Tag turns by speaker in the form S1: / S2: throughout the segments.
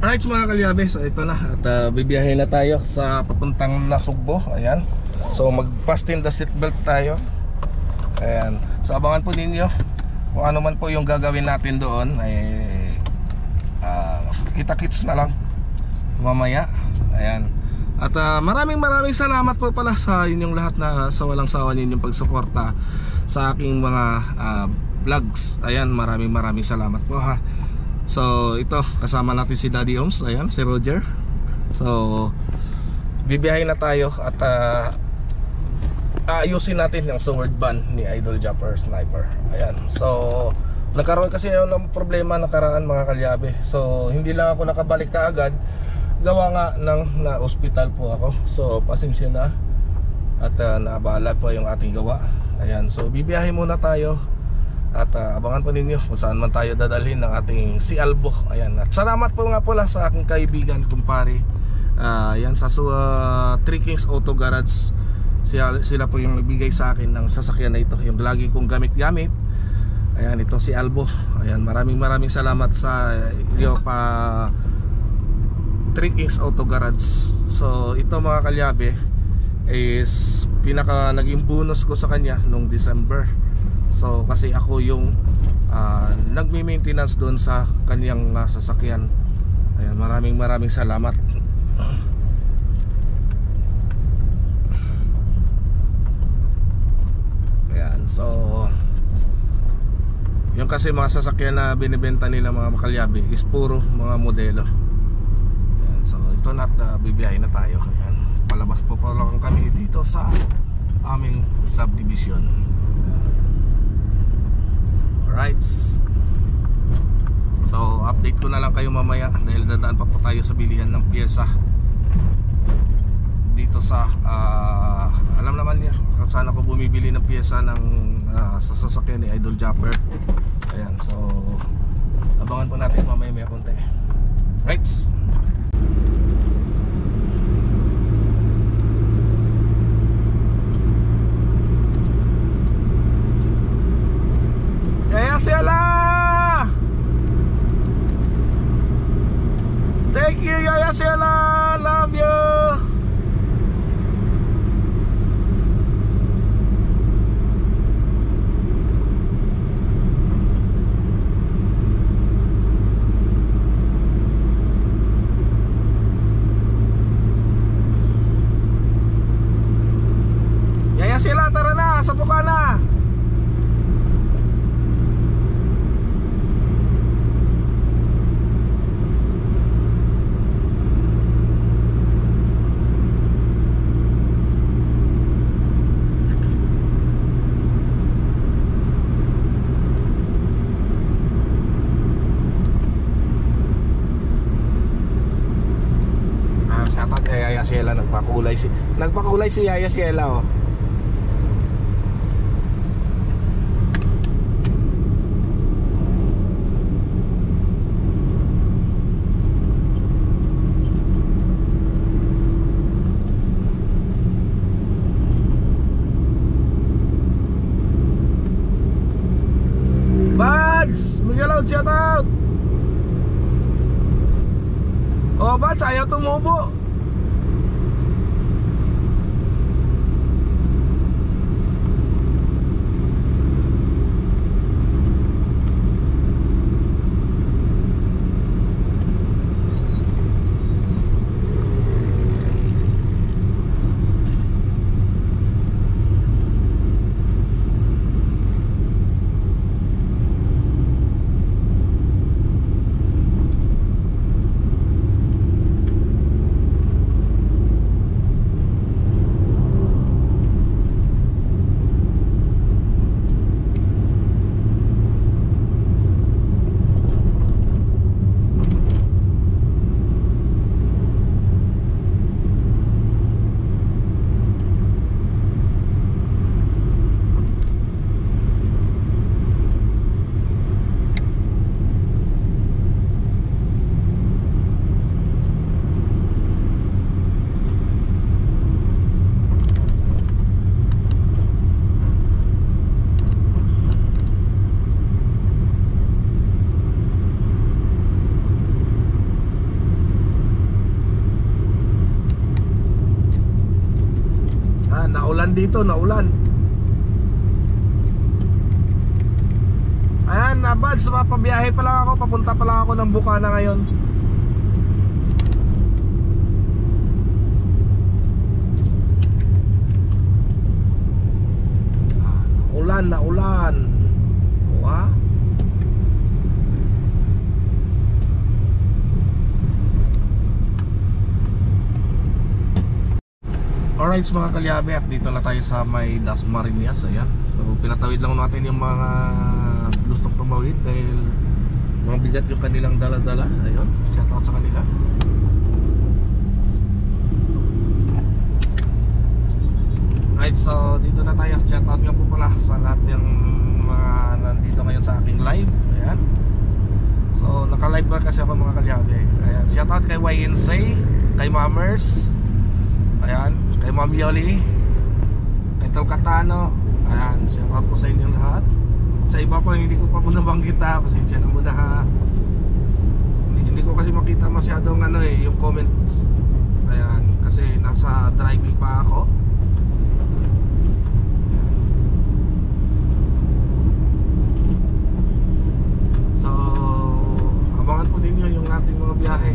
S1: Alright mga kalyabe, so ito na at bibiyahin na tayo sa papuntang Nasugbo. Ayan. So mag-fasten the seatbelt tayo. Ayan. So abangan po ninyo kung ano man po yung gagawin natin doon. Kita-kits na lang mamaya. Ayan. At maraming salamat po pala sa inyong lahat na sa walang sawa ninyong pagsuporta sa aking mga vlogs. Ayan, maraming salamat po ha. So ito, kasama natin si Daddy Oms. Ayan, si Roger. So bibiyahin na tayo at ayusin natin yung sword band ni Idol Japper Sniper. Ayan, so nagkaroon kasi ng problema nakaraan mga kalyabe. So hindi lang ako nakabalik kaagad, gawa nga ng na-hospital po ako. So pasensya na at naabala po yung ating gawa. Ayan, so bibiyahin muna tayo at abangan po ninyo kung saan man tayo dadalhin ng ating si Albo. Ayan, at salamat po nga pala sa aking kaibigan, kumpare. Ayan, sa Three Kings Auto Garage. Sila po yung nagbigay sa akin ng sasakyan na ito, yung lagi kong gamit-gamit. Ayan, ito si Albo. Ayan, maraming salamat sa iyo pa Three Kings Auto Garage. So ito mga kalyabe is pinaka naging bonus ko sa kanya nung December. So kasi ako yung nagmi-maintenance doon sa kanyang sasakyan. Ayan, maraming salamat. Ayan, so yung kasi mga sasakyan na binibenta nila mga makalyabi is puro mga modelo. Ayan, so ito na at bibiyahin na tayo. Ayan, palabas po lang kami dito sa aming subdivision. Alright. So update ko na lang kayo mamaya dahil dadaan pa po tayo sa bilihan ng pyesa dito sa alam naman niya kung saan ako bumibili ng pyesa ng sasakyan ni Idol Japper. Ayan, so abangan po natin mamaya may konti. Right. Yaya Ciela! Thank you Yaya Ciela! Love you! Yaya Ciela, tara na! Sapo ka na! Yaya Ciela, nagpakulay si Yaya Ciela oh. Bads, Miguel, shout out. Oh Bads, ayaw tumubo. Ulan dito, naulan. Ayan, nabads, papabiyahe pa lang ako. Papunta pa lang ako ng Bukana ngayon. Ulan na ulan. Wow. Alright mga kalyabe, at dito na tayo sa may Dasmariñas. Ayan. So pinatawid lang natin yung mga gustong tumawid dahil mga bigat yung kanilang dala-dala. Ayun, shoutout sa kanila. Right, so dito na tayo. Shoutout nga po pala sa lahat ng mga nandito ngayon sa aking live. Ayan. So naka-live ba kasi ako mga kalyabe. Ayan, shoutout kay YNC, kay Mammers, ayan, kay Ma'am Yoli, kay Tolcatano. Ayan, shoutout po sa inyo lahat. Sa iba po hindi ko pa po nabanggit ha, pasensya na muna ha. Hindi ko kasi makita masyadong yung comments. Ayan, kasi nasa driving pa ako. So abangan po ninyo yung ating mga biyahe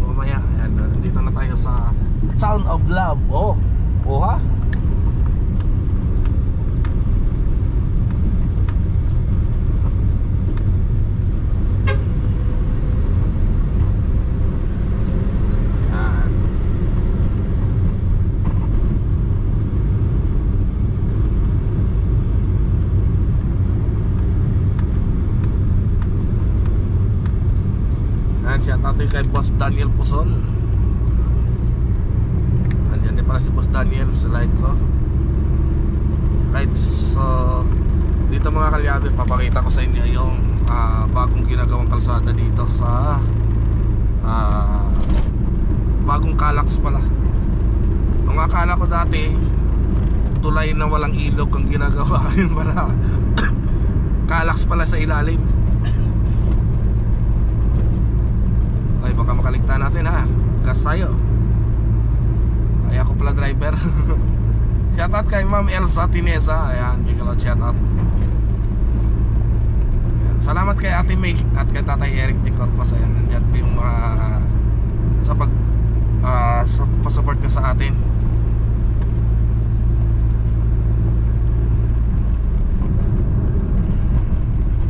S1: mamaya. Ayan, nandito na tayo sa Sound of Love. Oh ha? Shoutout din kay Boss Daniel Puson. Andyan din pala si Boss Daniel sa live ko. Right, so dito mga kalyabe, papakita ko sa inyo yung bagong ginagawang kalsada dito sa bagong Calax pala. Nung akala ko dati tulay na walang ilog ang ginagawa yun para Calax pala sa ilalim. Ay, baka makaligtaan natin ha. Gas tayo. Ay, ako pala driver. Shoutout kay Ma'am Elsa Tinesa. Ayan, big lot shoutout. Salamat kay Ate May at kay Tatay Eric de Corpus. Ayan, nandyan po yung mga sa pasupport nyo sa atin.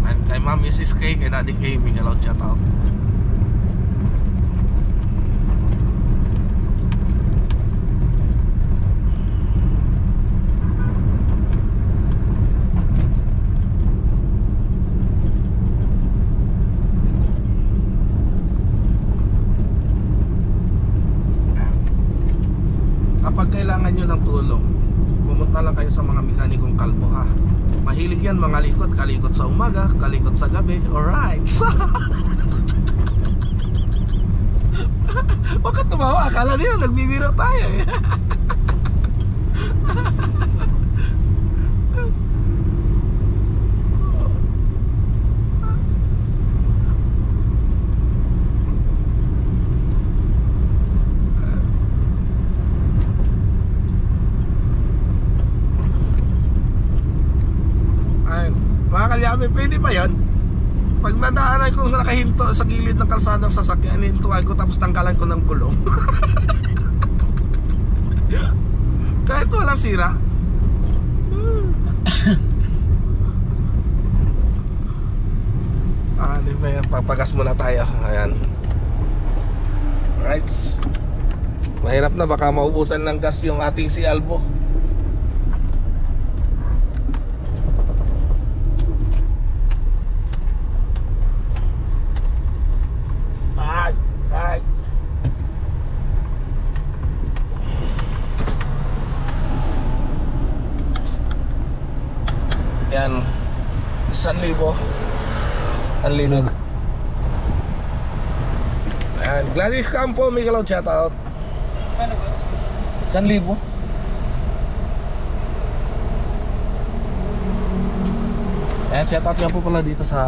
S1: Ayan, kay Ma'am Mrs. K, kay Daddy K, big lot shoutout. Kapag kailangan nyo ng tulong, pumunta lang kayo sa mga mekanikong kalbo ha. Mahilig yan mga likot, kalikot sa umaga, kalikot sa gabi. Alright. Bakit tumawa? Akala nila nagbibiro tayo eh. Mga kalyabe, pwede ba yan? Pag nadaanan ko nakahinto sa gilid ng kalsadang sasakyan, hintuan ko tapos tanggalan ko ng gulong. Kahit walang sira. Papagas muna tayo. Ayan. Alright. Mahirap na, baka maubusan ng gas yung ating si Albo. Yan, 1,000 ang linog. Ayan, Gladys Campo, Miguel, shoutout. 1,000. Ayan, shoutout nga po pala dito sa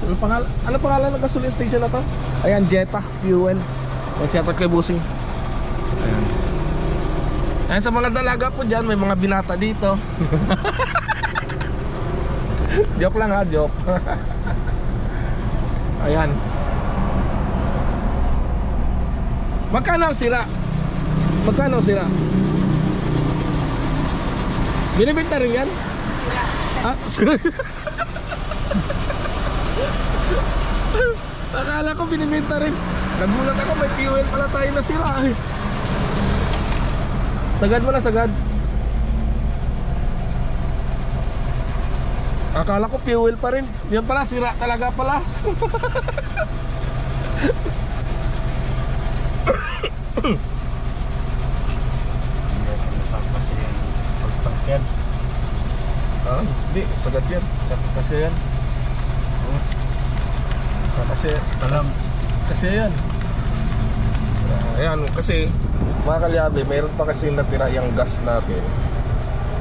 S1: ano pangalan ng gasoline station na to? Ayan, Jetta Fuel. Ayan, shoutout kay Busing. Ayan. Ayan, sa mga dalaga po dyan, may mga binata dito. Joke lang ha, joke. Ayan. Magkano ang sira? Magkano ang sira? Binibenta rin yan?
S2: Sira.
S1: Ah, sira. Akala ko binibenta rin. Nagulat ako, may fuel pala tayo na sira eh. Sagad mo na, sagad. Akala ko fuel pa rin. Yan pala, sira talaga pala.
S3: Pagpangkyan.
S1: Ah, hindi, sagad yan.
S3: Sakit kasi yan.
S1: Kasi,
S3: Alam.
S1: kasi yan. Ayan, kasi mga kalyabe, mayroon pa kasi natira yung gas natin.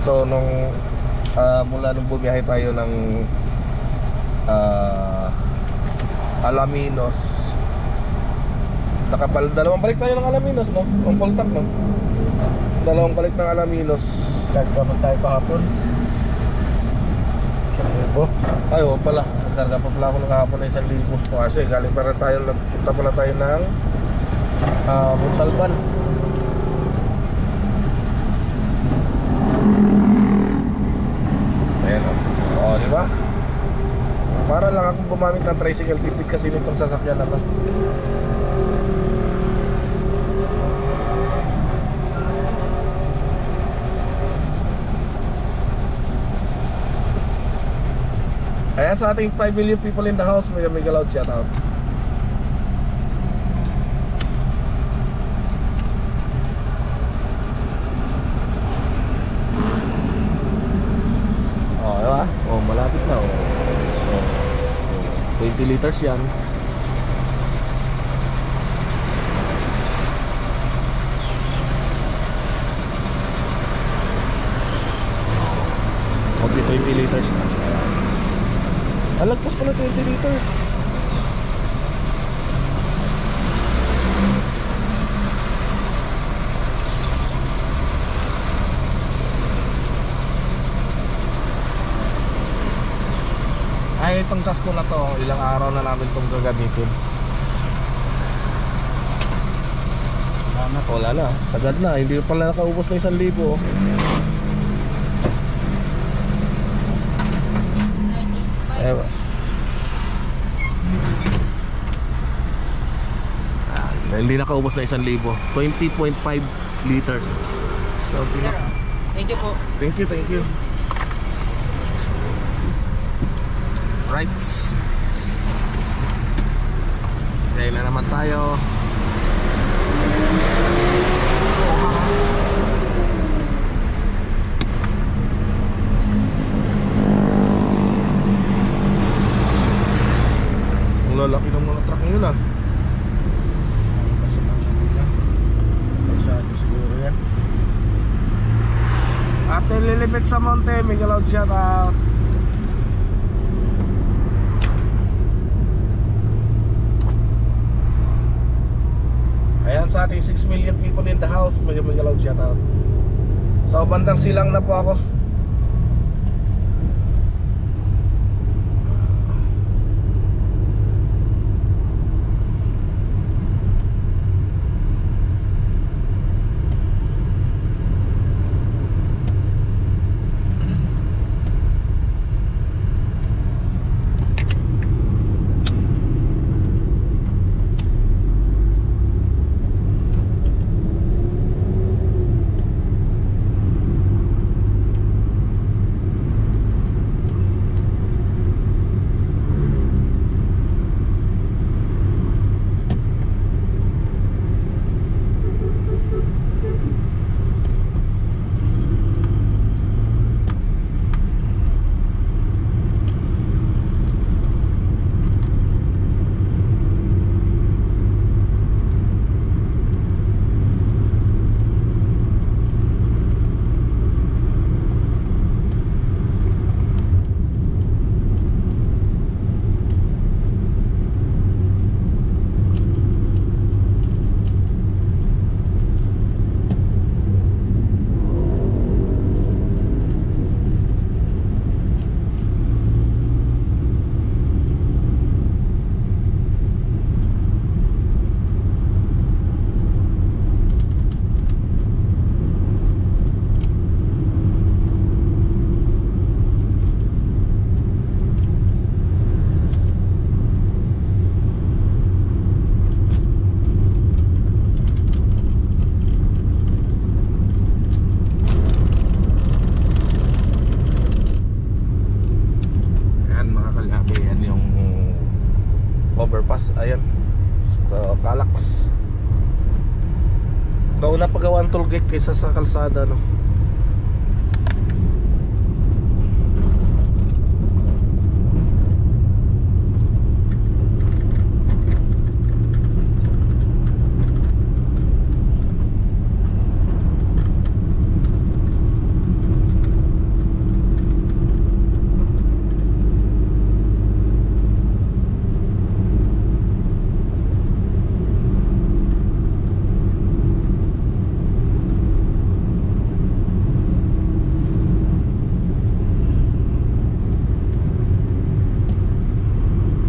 S1: So nung mula nung bumiyahe tayo ng Alaminos, dalawang balik tayo ng Alaminos, no? Ang paltak, no? Dalawang balik ng Alaminos.
S3: Karga mo tayo kahapon. Libo.
S1: Ay, oo pala. Nagkarga pa pala ako ng kahapon na 1,000. Kasi galing pa rin tayo, nagpunta pala tayo ng Montalban. Ayan o. O, di ba? Para lang akong gumamit ng tricycle tipid kasi nitong sasakyan na to. Ayan, sa ating 5 million people in the house, may loud shout out. Oh, diba? Oh, malapit na oh. 20 liters yan. Okay, 20 liters na. Alagpas pala 20 liters. Ay, itong kasko na to, ilang araw na namin itong gagamitin. Wala na, sagad na, hindi pala nakaubos na 1,000. Ewan. Hindi nakaubos na 1,000. 20.5 liters. So,
S2: Thank you po.
S1: thank you, thank you. Right. Kaya na naman tayo. Ang lalaki ng mga truck nila.
S3: Masyado siguro yan.
S1: At nililipit sa monte, may loud shout out. Ayan, sa ating 6 million people in the house, may loud shout out. Sa bandang silang na po ako. overpass. Ayan, sa Calax. Nauna pagawa ang toll gate kaysa sa kalsada, no?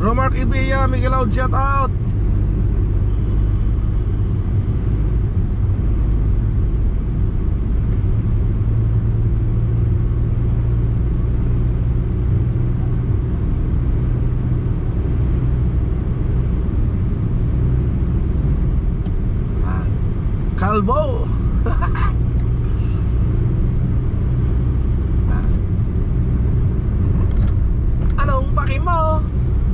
S1: Romark Ibiya, Miguel out, shout out. Kalbo. Anong paki mo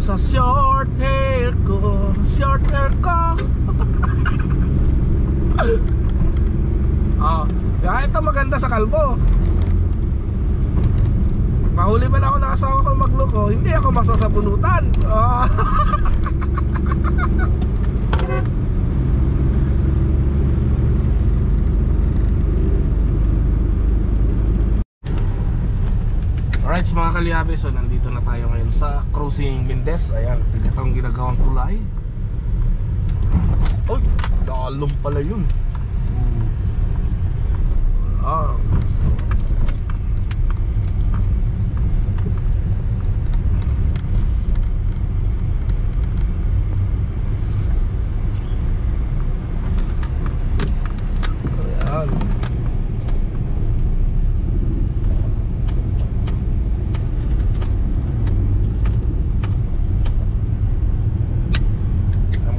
S1: sa short hair ko? Short hair ko. Oh, ya, ito maganda sa kalbo. Mahuli man ako ng asawa ko magloko, hindi ako masasabunutan. Oh. Alright mga kalyabe, so nandito na tayo ngayon sa Cruising Mendez. Ayan, itong ginagawang tulay. Uy, dalom pala yun. So ayan.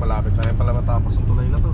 S1: Malapit na rin pala matapos ang tulay na to.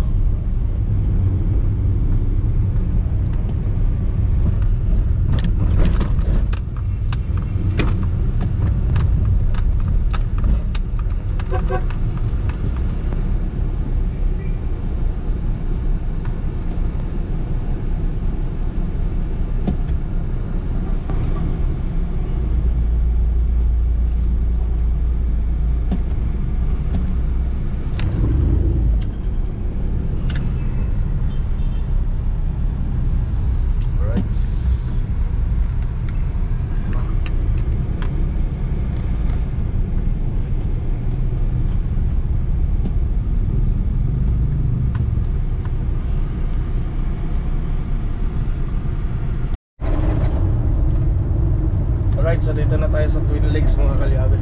S1: Alright, so dito na tayo sa Twin Lakes mga kalyabe.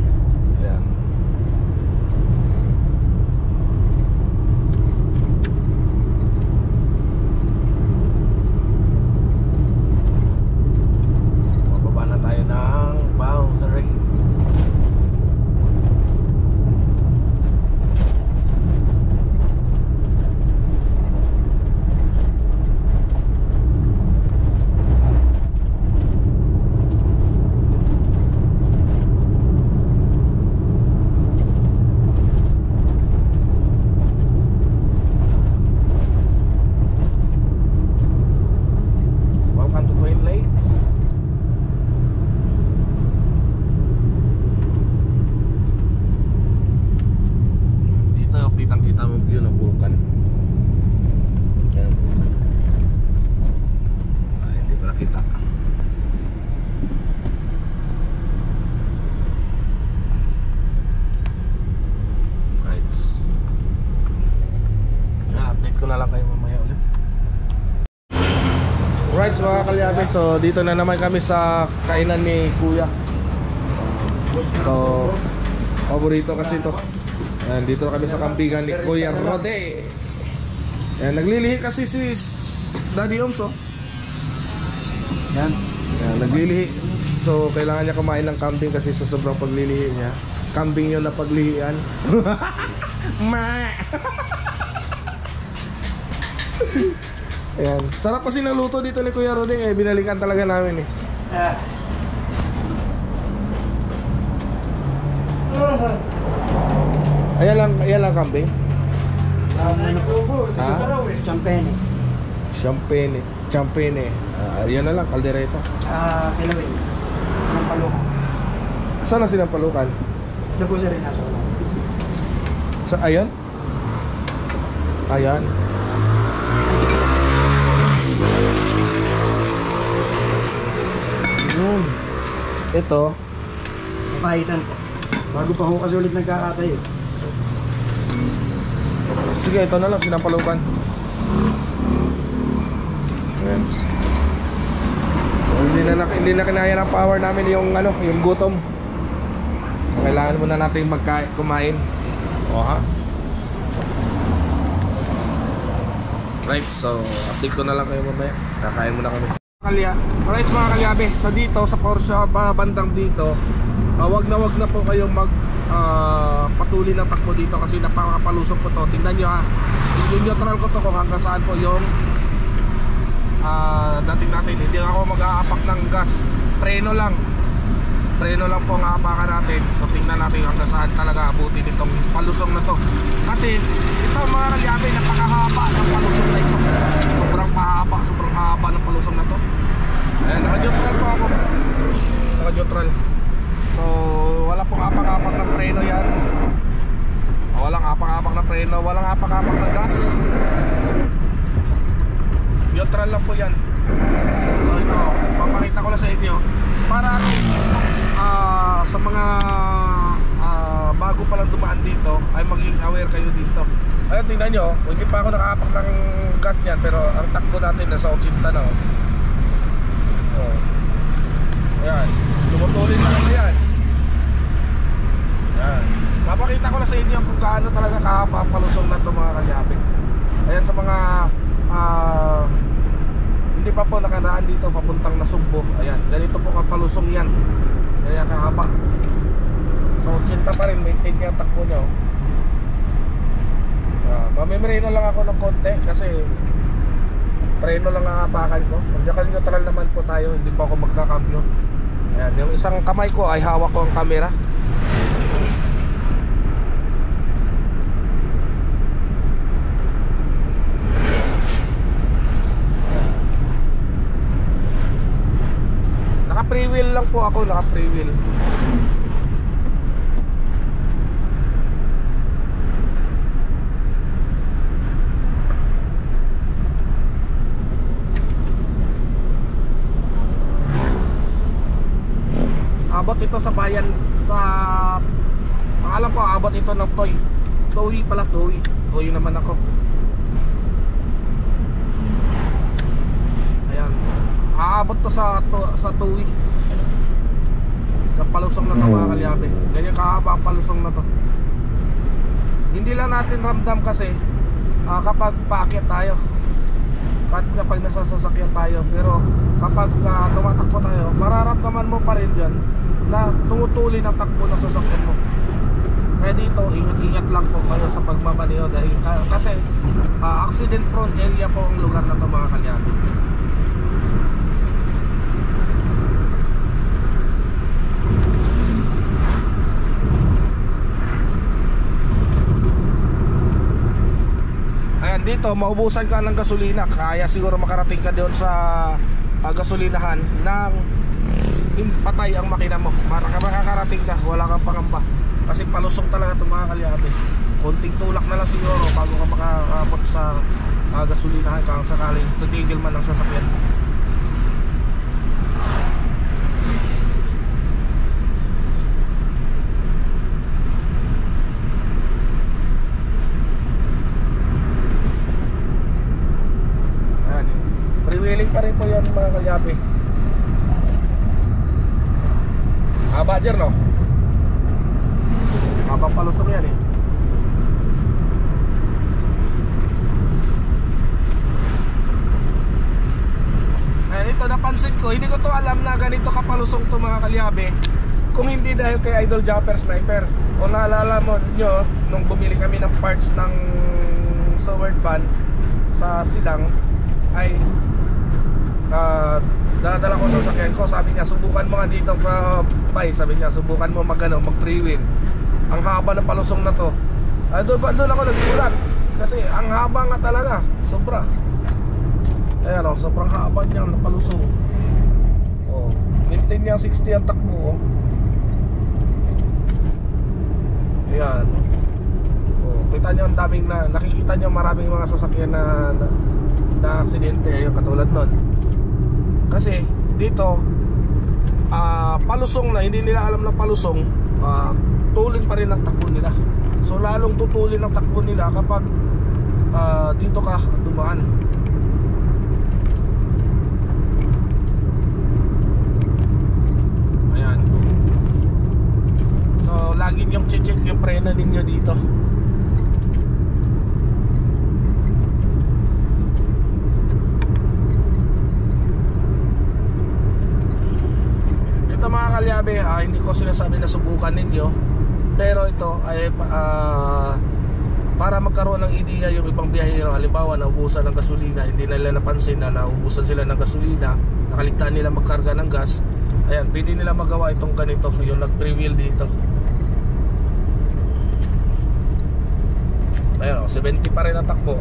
S1: Ayan. Mababa na tayo ng Boundary. Alright, so mga kalyabe, so dito na naman kami sa kainan ni Kuya. So, paborito kasi ito. Ayan, dito kami sa kampigan ni Kuya Rode. Ayan, naglilihi kasi si Daddy Oms, oh.
S3: Yan.
S1: Ayan, naglilihi. So, kailangan niya kumain ng kambing kasi sa sobrang paglilihi niya. Kambing yun na paglihian. Ma! Ayan. Sarap kasi ng luto dito ni Kuya Rode, eh. Binalikan talaga namin, eh. Ayan lang kambing.
S3: Ano po?
S1: Ha?
S3: Champagne.
S1: Champagne. Yan na lang, kaldereta.
S3: Kilawin. Ang paloko.
S1: Saan na sinampalukan?
S3: Ito po sir, nasa ulo.
S1: Ayan? Ayan. Yun. Ito.
S3: Papahitan po. Bago pa ho kasi ulit nagkakatay eh.
S1: Sige, ito na lang sinampalukan. Ayan. So, hindi na kinaya ng power namin yung yung gutom. So, kailangan muna natin kumain. O ha? Right, so update ko na lang kayo mamaya. Kakain muna kami. Alright mga kalyabe, so dito sa Porsche bandang dito, wag na po kayong patuloy ng takbo dito kasi napakapalusok po to. Tingnan nyo ha, yung neutral ko to kung hanggang saan po yung dating natin. Hindi ako mag-aapak ng gas, preno lang po ang aapakan natin. So tingnan natin hanggang saan talaga abutin itong palusong na to. Kasi ito mga kalyabe, napakahaba ng palusong na ito. Sobrang haba ng palusong na to. Ayan, naka-neutral po ako. Naka-neutral. So wala pong apak-apak ng preno yan. Walang apak-apak ng preno, walang apak-apak ng gas. Neutral lang po yan. So ito, papakita ko lang sa inyo para sa mga bago pa lang dumaan dito ay maging aware kayo dito. Ayun, tingnan nyo, hindi pa ako nakaapak ng gas niyan, pero ang takbo natin nasa 80 na. Ayan, tumutuloy na ako yan. Ayan, mapakita ko lang sa inyo kung gaano talaga kahaba ang palusong na ito mga kalyabe. Ayan, sa mga hindi pa po nakaraan dito papuntang Nasugbo. Ayan, ganito po ang palusong yan. Ganyan kahaba. So 80 pa rin, maintain niya ang takbo niya. Mamimreno lang ako ng konti kasi preno lang ang apakan ko. Naka-neutral naman po tayo, hindi po ako magkakambyo. Ayan, yung isang kamay ko ay hawak ko ang camera. Naka-free wheel lang po ako, naka-free wheel. Abot ito sa bayan sa alam ko, abot ito ng Toy pala, Toy naman ako. Ayan, aabot to sa Toy sa palusong na to mga kalyabe. Ganyan kahaba ang palusong na to. Hindi lang natin ramdam kasi kapag paakyat tayo, kapag nasa sasakyan tayo. Pero kapag tumatakbo tayo, mararamdaman mo pa rin yan na tumutuloy ng takbo ng sasakyan mo. Kaya dito, ingat-ingat lang po kayo sa pagmamaneho dahil kasi accident prone area po ang lugar na ito mga kalyabe. Ayan, dito maubusan ka ng gasolina, kaya siguro makarating ka doon sa gasolinahan nang patay ang makina mo. Makakarating ka, wala kang pangamba. Kasi palusok talaga itong mga kalyabe. Konting tulak na lang siguro bago ka makaabot sa gasolinahan kung sakaling titigil man ang sasakyan. Ayan, pre-wheeling pa rin po yan mga kalyabe. Badger no? Habang palusong yan eh. Ayan, ito napansin ko, hindi ko to alam na ganito kapalusong to mga kalyabe kung hindi dahil kay Idol Japper Sniper. O naalala mo nyo, nung bumili kami ng parts ng Sword Van sa Silang ay dala-dala ko sa sasakyan ko. Sabi niya, subukan mo nga dito bay. Sabi niya, subukan mo mag-free wheel. Ang haba ng palusong na to. Doon ako nagsulat. Kasi ang haba nga talaga. Sobra. Ayan o, sobrang haba niya napalusong. Oh, maintain niya 60 ang takbo. Oh. Ayan. Oh, kita niyo ang daming nakikita niyo maraming mga sasakyan na aksidente yung katulad nun. Kasi dito palusong na, hindi nila alam na palusong, tulin pa rin ang takbo nila. So lalong tutulin ang takbo nila kapag dito ka dumaan. Ayan. So lagi niyong check yung preno ninyo dito. Ito mga kalyabe, hindi ko sinasabi na subukan ninyo, pero ito ay para magkaroon ng ideya yung ibang biyahero. Halimbawa naubusan ng gasolina, hindi nila napansin na naubusan sila ng gasolina, nakaligtaan nila magkarga ng gas. Ayan, pwede nila magawa itong ganito, yung nag-pre-wheel dito. Ayan, 70 pa rin ang takbo.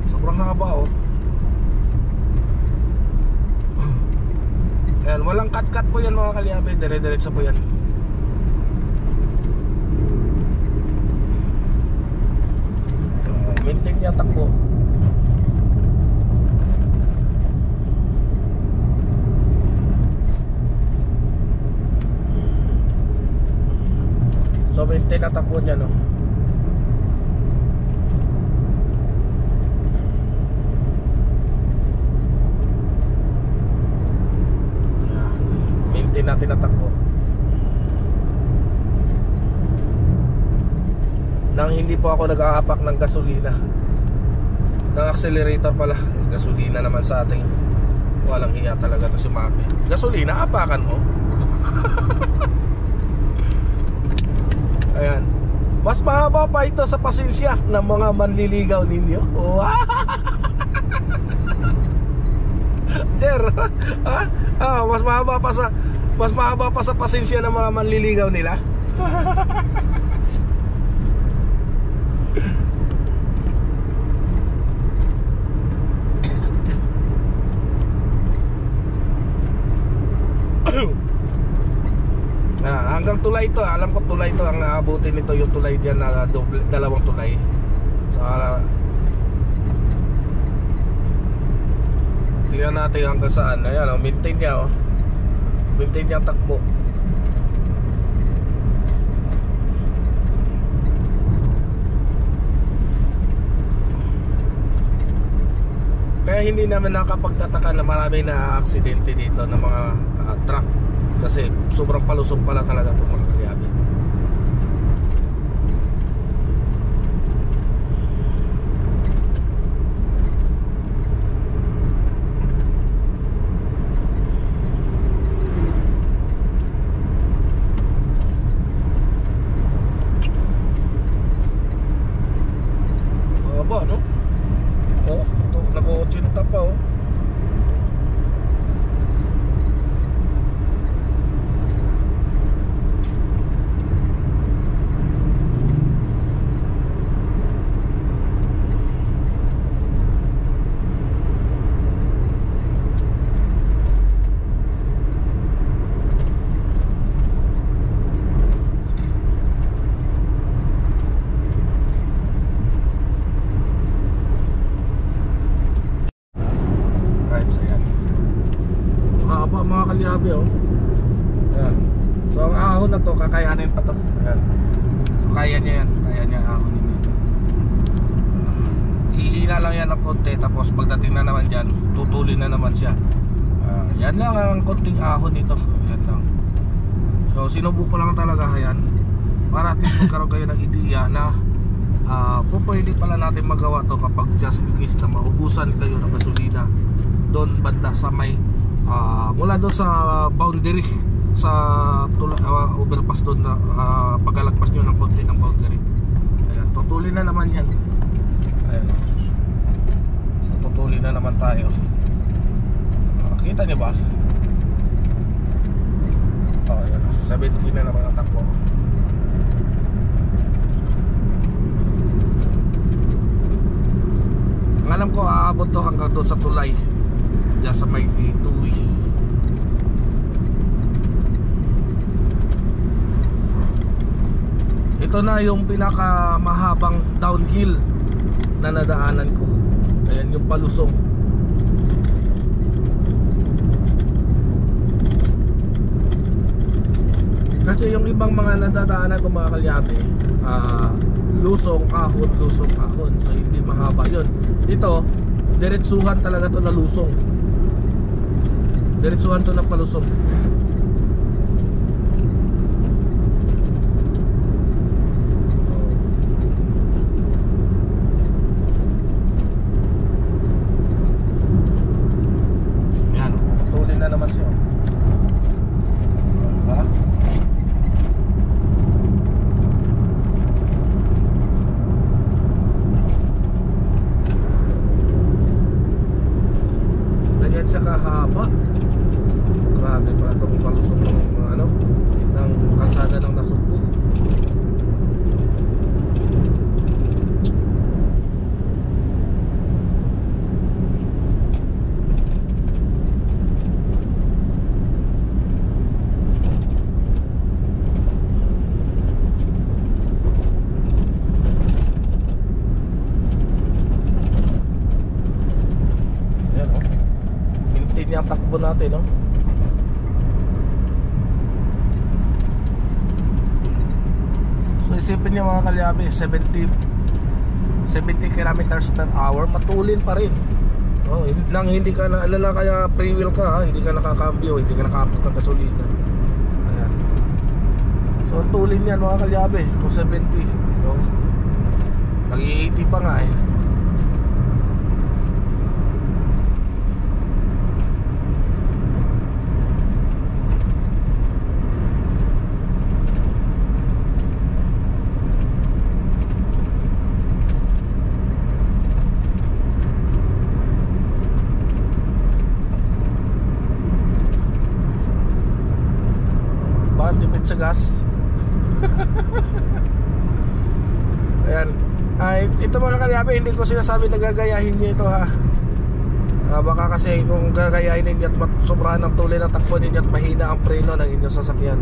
S1: Sobrang haba oh. Ayan, walang cut-cut po yan mga kalyabe, dire-diretso po yan. Maintain niya takbo. So maintain na takbo niya no. Maintain natin ang takbo. Nang hindi po ako nag-aapak ng gasolina, ng accelerator pala. Gasolina naman sa ating walang hiya talaga to si Maki. Gasolina, apakan mo. Ayan. Mas mahaba pa ito sa pasensya ng mga manliligaw ninyo. Jer, mas mahaba pa sa pasensya ng mga manliligaw nila. Hanggang tulay ito, alam ko tulay ito ang aabutin nito, yung tulay diyan na dalawang tulay. So tingnan natin hanggang saan. Ayan oh, maintain niya oh. Maintain niya ang takbo. Kaya hindi naman nakapagtataka na marami na aksidente dito ng mga truck. Kasi sobrang palusong pala talaga itong mga kalyabe. Aba, no? Oh, ito, nag-80 pa oh. Mga kalyabe oh. Ayan. So ang ahon na to kakayanin pa to. Ayan. So kaya niya yan. Kaya niya ahonin yan. Ihina lang yan ng konti. Tapos pagdating na naman dyan, tutulin na naman siya. Yan lang ang konting ahon nito. Yan lang. So sinubuko lang talaga yan, para at least magkaroon kayo ng ideya na pwede pala natin magawa to kapag just in case na maubusan kayo ng gasolina doon banda sa may mula doon sa boundary sa overpass doon na pagkalagpas nyo ng konti ng boundary. Ayan, tutulin na naman yan. Ayan, so tutulin na naman tayo. Kita nyo ba? Ayan, 70 na naman ang takbo. Ang alam ko aabot to hanggang doon sa tulay diyan sa may Tuwi. Ito na yung pinaka mahabang downhill na nadaanan ko. Ayan yung palusong. Kasi yung ibang mga nadadaanan ko mga kalyabe, lusong ahon. So hindi mahaba yun. Ito, diretsuhan talaga to na lusong. Diretsuhan to na palusong. Yan, tuloy na naman siya. Ha? Ganyan siya kahaba. Grabe pala itong palusong ng ng kalsada ng Nasugbu. Ayan o, maintain yung takbo natin no. So isipin niyo mga kalyabe, 70 kilometers per hour, matulin pa rin. Oh, hindi ka na alala, kaya free wheel ka ha? Hindi ka nakakambyo, hindi ka nakakapot ng gasolina. Ayan. So ang tulin yan mga kalyabe, kung 70. Oh, nag-80 pa nga eh. Tipid sa gas. Ayan. Ito mga kalyabe, hindi ko sinasabi na gagayahin nyo ito ha. Baka kasi kung gagayahin ninyo at sobrahan ng tuloy ng takbo ninyo at mahina ang preno ng inyong sasakyan,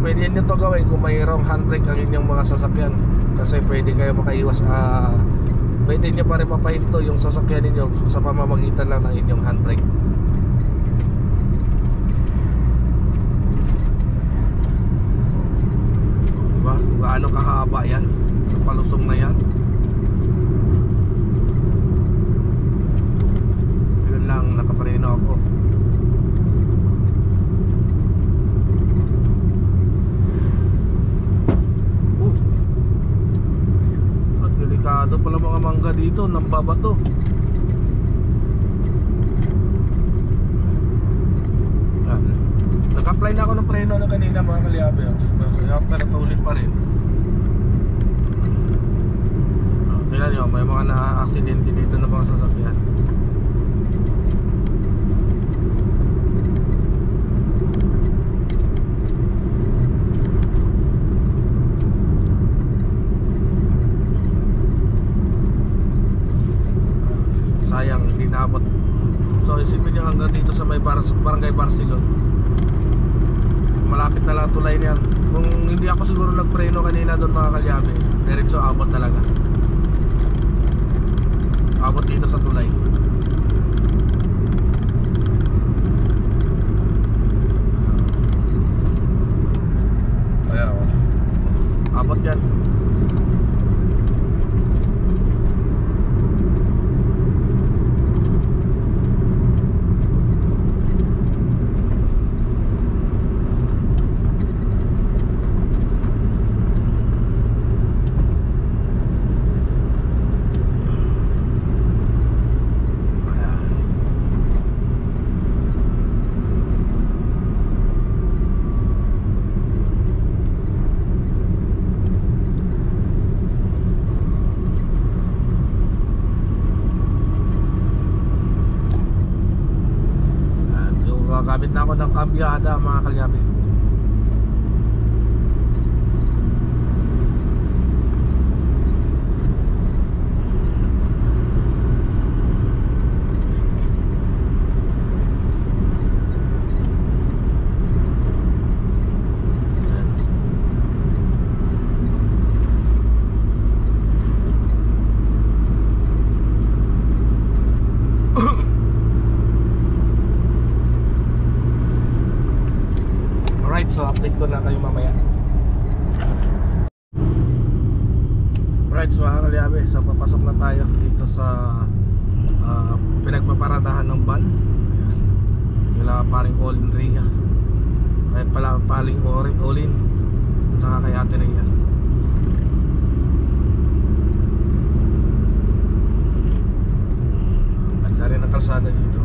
S1: pwede nyo to gawin kung mayroong handbrake ang inyong mga sasakyan. Kasi pwede kayo makaiwas, pwede nyo pa rin mapahinto yung sasakyan ninyo sa pamamagitan lang ng inyong handbrake. Gaano kahaba yan, yung palusong na yan. Yun lang, nakapareno ako. Delikado pala mga mangga dito, nambabato. Nag-apply na ako ng preno na kanina mga kalyabe. Pero tulit pa rin. Tingnan nyo, may mga na-aksidente dito na mga sasakyan. Sayang, hindi naabot. So isipin nyo hanggang dito sa may barangay Barcelona. Malapit na lang tulay niyan. Kung hindi ako siguro nagpreno kanina doon mga kalyabe, diretso abot talaga. Abot dito sa tulay. Ayan, abot yan. Magbabayad na ako ng kambyada mga kalyabe. So update ko na kayo mamaya. Right, so mga kalyabe, so papasok na tayo dito sa pinagpaparadahan ng van. Ayan, kila paring Olin Rhea, ay pala paling Olin at saka kay Ate Rhea. Ganda rin ang kalsada dito.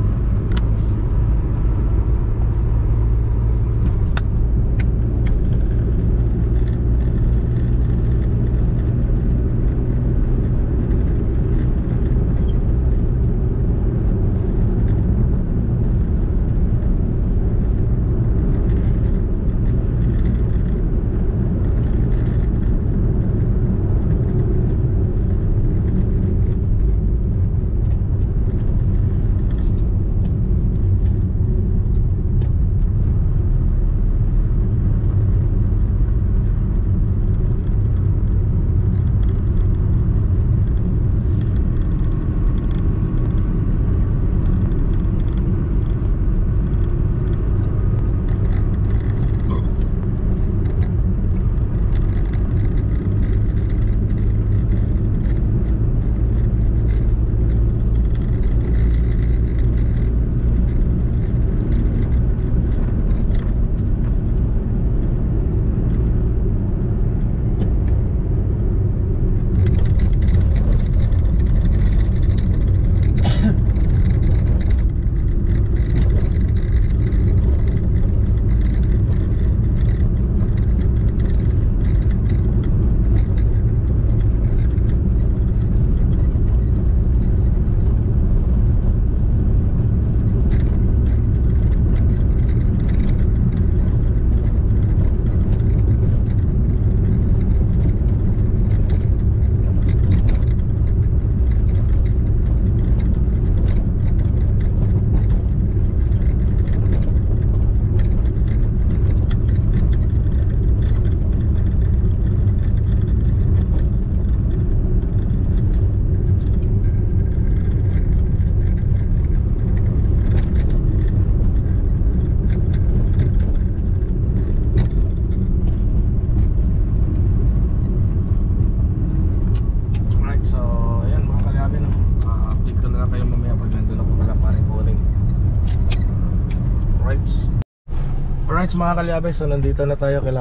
S1: Alright mga kalyabe, so nandito na tayo kay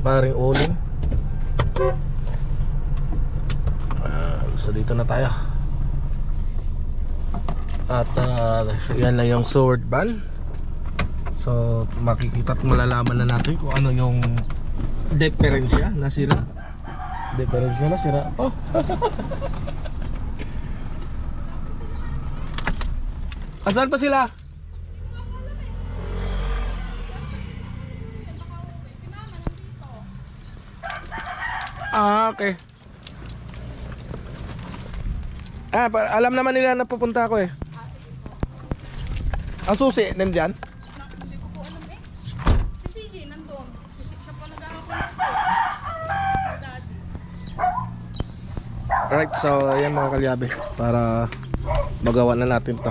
S1: paring Olin. So dito na tayo. At yan na yung sword van. So makikita at malalaman na natin kung ano yung diferensya na sira. Diferensya na sira. Oh. Asan pa sila? Ah, okay. Alam naman nila na pupunta ako eh. Ang susi, nandyan?
S2: Hindi ko po alam eh. Si CJ nandun. Siya pa nag-aakot. Daddy.
S1: Alright, so ayan mga kalyabe, para magawa na natin to.